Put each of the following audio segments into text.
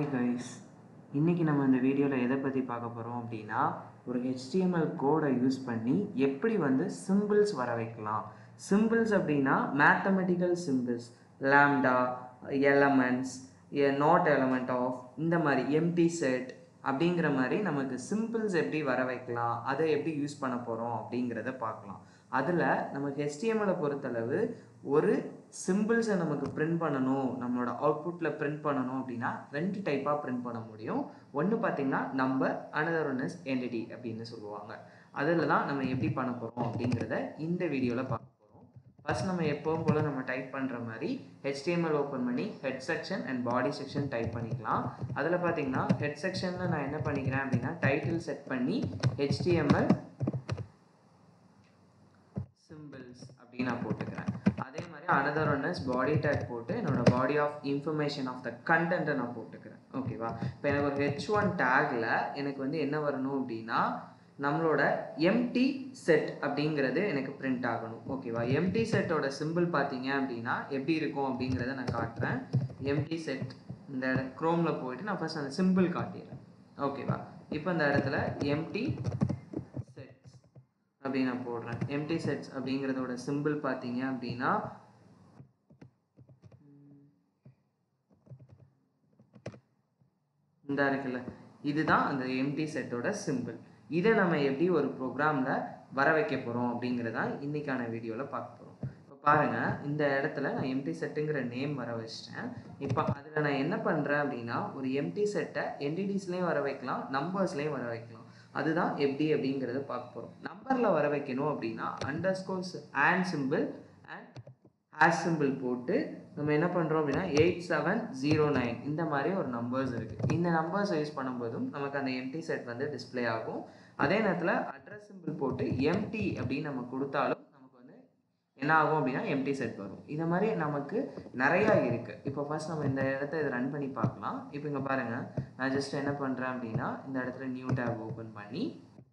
Hi guys, இன்றைக்கி நம்ம இந்த வீடியோவில் எதை பற்றி பார்க்க போகிறோம் அப்படின்னா, ஒரு HTML கோடை யூஸ் பண்ணி எப்படி சிம்பிள்ஸ் வர வைக்கலாம். சிம்பிள்ஸ் அப்படின்னா mathematical symbols, lambda, elements, not element of, இந்த மாதிரி எம்டி செட் அப்படிங்கிற மாதிரி நமக்கு சிம்பிள்ஸ் எப்படி வர வைக்கலாம், அதை எப்படி யூஸ் பண்ண போகிறோம் அப்படிங்கிறத பார்க்கலாம். அதில் நமக்கு HTML பொறுத்தளவு ஒரு சிம்பிள்ஸை நமக்கு பிரிண்ட் பண்ணணும், நம்மளோட அவுட்புட்டில் பிரிண்ட் பண்ணணும் அப்படின்னா ரெண்டு டைப்பாக பிரிண்ட் பண்ண முடியும். ஒன்று பார்த்திங்கன்னா number, another one is entity அப்படின்னு சொல்லுவாங்க. அதில் தான் நம்ம எப்படி பண்ண போகிறோம் அப்படிங்கிறத இந்த வீடியோவில் பார்க்க போகிறோம். ஃபர்ஸ்ட் நம்ம எப்பவும் போல் நம்ம டைப் பண்ணுற மாதிரி HTML ஓப்பன் பண்ணி head section and body section type பண்ணிக்கலாம். அதில் பார்த்திங்கன்னா ஹெட் செக்ஷனில் நான் என்ன பண்ணிக்கிறேன் அப்படின்னா டைட்டில் செட் பண்ணி HTML சிம்பிள்ஸ் அப்படின்னு நான் போட்டுக்கிறேன். அதே மாதிரி another one is body tag போட்டு என்னோட body of information of the கண்டென்ட்டை நான் போட்டுக்கிறேன். ஓகேவா? இப்போ எனக்கு ஒரு H1 டேக்கில் எனக்கு என்ன வரணும் அப்படின்னா நம்மளோட எம்டி செட் அப்படிங்கிறது எனக்கு பிரிண்ட் ஆகணும். ஓகேவா? எம்டி செட்டோட சிம்பிள் பார்த்தீங்க அப்படின்னா எப்படி இருக்கும் அப்படிங்கிறத நான் காட்டுறேன். எம்டி செட் இந்த க்ரோமில் போயிட்டு நான் ஃபர்ஸ்ட் அந்த சிம்பிள் காட்டிடுறேன். ஓகேவா? இப்போ இந்த இடத்துல எம்டி அப்படின்னு நான் போடுறேன். எம்டி செட்ஸ் அப்படிங்கிறதோட சிம்பிள் பார்த்தீங்க அப்படின்னா இந்த இருக்குல்ல, இதுதான் அந்த எம்டி செட்டோட சிம்பிள். இதை நம்ம எப்படி ஒரு ப்ரோக்ராமில் வர வைக்க போகிறோம் அப்படிங்கிறதான் இன்னைக்கான வீடியோவில் பார்க்க போகிறோம். இப்போ பாருங்கள், இந்த இடத்துல நான் எம்டி செட்டுங்கிற நேம் வர வச்சிட்டேன். இப்போ அதில் நான் என்ன பண்ணுறேன் அப்படின்னா ஒரு எம்டி செட்டை என்டிட்டிஸ்லேயும் வர வைக்கலாம், நம்பர்ஸ்லேயும் வர வைக்கலாம். அதுதான் எப்படி அப்படிங்கிறத பார்க்க போகிறோம். நம்பரில் வர வைக்கணும் அப்படின்னா underscores and simple and hash simple போட்டு நம்ம என்ன பண்ணுறோம் அப்படின்னா 8709 இந்த மாதிரி ஒரு நம்பர்ஸ் இருக்குது. இந்த நம்பர்ஸை யூஸ் பண்ணும்போதும் நமக்கு அந்த எம்டி செட் டிஸ்பிளே ஆகும். அதே நேரத்தில் அட்ரஸ் சிம்பிள் போட்டு எம்டி அப்படின்னு நம்ம கொடுத்தாலும் நமக்கு என்ன ஆகும் அப்படின்னா எம்டி செட் வரும். இந்த மாதிரி நமக்கு நிறையா இருக்குது. இப்போ ஃபர்ஸ்ட் நம்ம இந்த இடத்த இதை ரன் பண்ணி பார்க்கலாம். இப்போ இங்கே பாருங்கள், நான் ஜஸ்ட் என்ன பண்ணுறேன் அப்படின்னா இந்த இடத்துல நியூ டேப் ஓப்பன் பண்ணி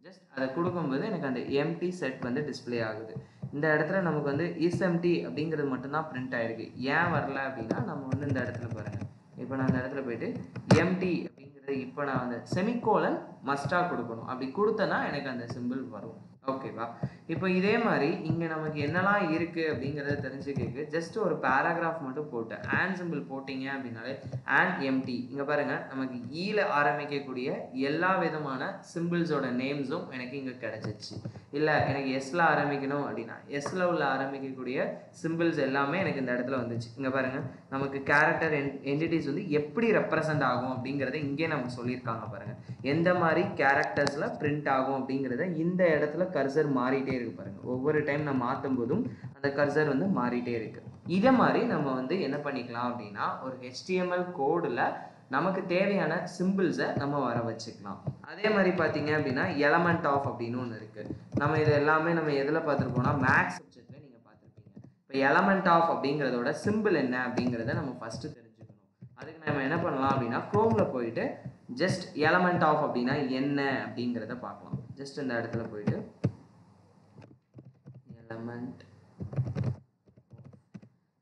ஜஸ்ட் அதை கொடுக்கும்போது எனக்கு அந்த எம்டி செட் டிஸ்பிளே ஆகுது. இந்த இடத்துல நமக்கு இஸ் எம்டி அப்படிங்கிறது மட்டும்தான் பிரிண்ட் ஆகிருக்கு. ஏன் வரல அப்படின்னா நம்ம இந்த இடத்துல பாருங்கள், இப்போ நான் இந்த இடத்துல போயிட்டு எம்டி அப்படிங்கிறது இப்போ நான் அந்த செமிகோலன் மஸ்டாக கொடுக்கணும். அப்படி கொடுத்தேன்னா எனக்கு அந்த சிம்பிள் வரும். ஓகேவா? இப்போ இதே மாதிரி இங்கே நமக்கு என்னெல்லாம் இருக்குது அப்படிங்கிறத தெரிஞ்சுக்க ஜஸ்ட் ஒரு பேராகிராஃப் மட்டும் போட்டு ஆண்ட் சிம்பிள் போட்டிங்க அப்படின்னாலே ஆண்ட் எம்டி இங்கே பாருங்கள் நமக்கு ஈல ஆரம்பிக்கக்கூடிய எல்லா விதமான சிம்பிள்ஸோட நேம்ஸும் எனக்கு இங்கே கிடச்சிச்சு. இல்லை எனக்கு எஸ்ல ஆரம்பிக்கணும் அப்படின்னா எஸ்ல உள்ள ஆரம்பிக்கக்கூடிய சிம்பிள்ஸ் எல்லாமே எனக்கு இந்த இடத்துல வந்துச்சு. இங்கே பாருங்கள் நமக்கு கேரக்டர் என்டிட்டிஸ் எப்படி ரெப்ரசன்ட் ஆகும் அப்படிங்கிறத இங்கே நமக்கு சொல்லியிருக்காங்க. பாருங்கள் எந்த மாதிரி கேரக்டர்ஸில் பிரிண்ட் ஆகும் அப்படிங்கிறத இந்த இடத்துல கர்சர் மாறிட்டே இருக்கு. பாருங்கள் ஒவ்வொரு டைம் நம்ம மாற்றும் போதும் அந்த கர்சர் மாறிட்டே இருக்கு. இதை மாதிரி நம்ம என்ன பண்ணிக்கலாம் அப்படின்னா ஒரு HTML கோடில் நமக்கு தேவையான சிம்பிள்ஸை நம்ம வர வச்சுக்கலாம். அதே மாதிரி பார்த்தீங்க அப்படின்னா எலமெண்ட் ஆஃப் அப்படின்னு ஒன்று இருக்குது. நம்ம இது எல்லாமே நம்ம எதில் பார்த்துருப்போம்னா மேக்ஸ் சப்ஜெக்டில் நீங்கள் பார்த்துருப்பீங்க. இப்போ எலமெண்ட் ஆஃப் அப்படிங்கிறதோட சிம்பிள் என்ன அப்படிங்கிறத நம்ம ஃபஸ்ட்டு தெரிஞ்சுக்கணும். அதுக்கு நம்ம என்ன பண்ணலாம் அப்படின்னா க்ரோமில் போயிட்டு ஜஸ்ட் எலமெண்ட் ஆஃப் அப்படின்னா என்ன அப்படிங்கிறத பார்க்கலாம். ஜஸ்ட் இந்த இடத்துல போயிட்டு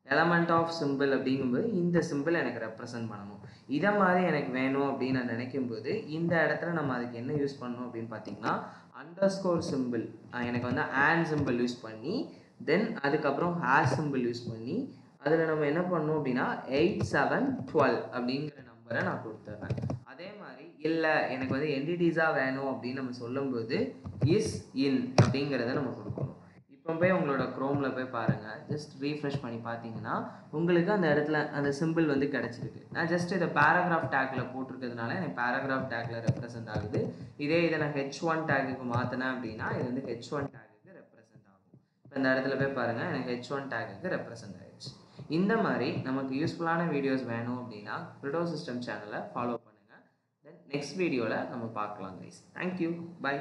எலமெண்ட் ஆஃப் சிம்பிள் அப்படிங்கும்போது இந்த சிம்பிள் எனக்கு ரெப்ரசன்ட் பண்ணணும். இதை மாதிரி எனக்கு வேணும் அப்படின்னு நான் நினைக்கும்போது இந்த இடத்துல நம்ம அதுக்கு என்ன யூஸ் பண்ணணும் அப்படின்னு பார்த்தீங்கன்னா அண்டர்ஸ்கோர் சிம்பிள் எனக்கு ஆண்ட் சிம்பிள் யூஸ் பண்ணி தென் அதுக்கப்புறம் ஹேஷ் சிம்பிள் யூஸ் பண்ணி அதில் நம்ம என்ன பண்ணணும் அப்படின்னா 8712 அப்படிங்கிற நம்பரை நான் கொடுத்துட்றேன். அதே மாதிரி இல்லை எனக்கு என்டிட்டிஸாக வேணும் அப்படின்னு நம்ம சொல்லும்போது இஸ் இன் அப்படிங்கிறத நம்ம கொடுக்கணும். இப்போ போய் உங்களோட க்ரோமில் போய் பாருங்கள், ஜஸ்ட் ரீஃப்ரெஷ் பண்ணி பார்த்தீங்கன்னா உங்களுக்கு அந்த இடத்துல அந்த சிம்பிள் கிடச்சிருக்கு. நான் ஜஸ்ட் இதை பேராகிராஃப் டேக்கில் போட்டிருக்கிறதுனால எனக்கு பேராகிராஃப் டேக்கில் ரெப்ரசென்ட் ஆகுது. இதே இதை நான் H1 டேக்குக்கு மாற்றினேன் அப்படின்னா இது H1 டேக்குக்கு ரெப்ரசென்ட் ஆகும். இப்போ இந்த இடத்துல போய் பாருங்கள் எனக்கு H1 டேக்குக்கு ரெப்ரசென்ட் ஆகிடுச்சு. இந்த மாதிரி நமக்கு யூஸ்ஃபுல்லான வீடியோஸ் வேணும் அப்படின்னா கிரிடோ சிஸ்டம் சேனலை ஃபாலோ பண்ணுங்கள். தென் நெக்ஸ்ட் வீடியோவில் நம்ம பார்க்கலாம் கைஸ். Thank you, by.